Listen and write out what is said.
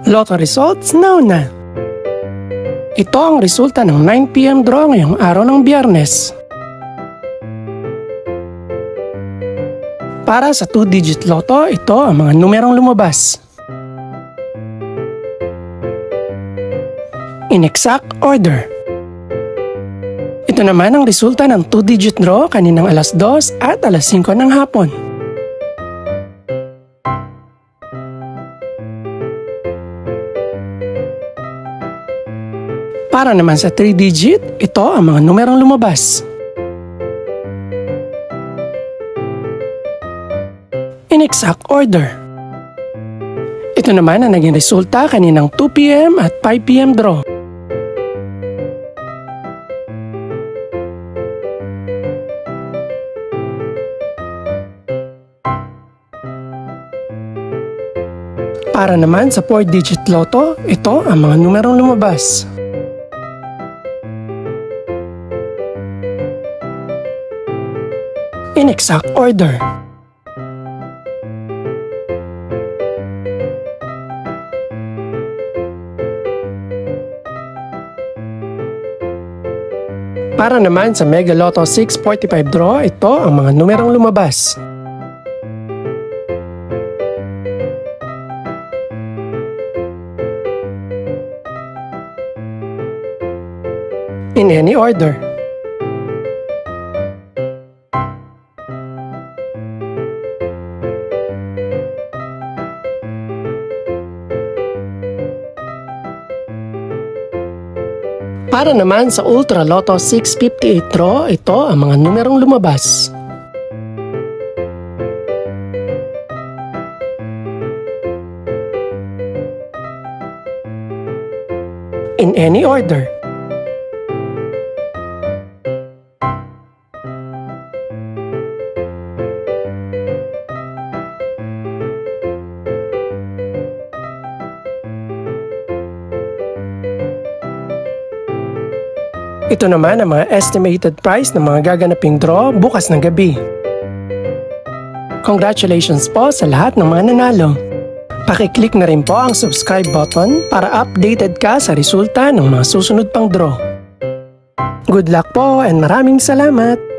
Lotto results now na. Ito ang resulta ng 9 PM draw ngayong araw ng Biyernes. Para sa 2-digit Lotto, ito ang mga numerong lumabas. In exact order. Ito naman ang resulta ng 2-digit draw kaninang alas 2 at alas 5 ng hapon. Para naman sa 3-digit, ito ang mga numerong lumabas. In exact order. Ito naman ang naging resulta kaninang 2 PM at 5 PM draw. Para naman sa 4-digit Lotto, ito ang mga numerong lumabas. In exact order. Para naman sa Mega Lotto 645 draw, ito ang mga numerong lumabas. In any order. Para naman sa Ultra Lotto 658 draw, ito ang mga numerong lumabas. In any order. Ito naman ang mga estimated price ng mga gaganaping draw bukas ng gabi. Congratulations po sa lahat ng mga nanalo. Pakiclick na rin po ang subscribe button para updated ka sa resulta ng mga susunod pang draw. Good luck po and maraming salamat!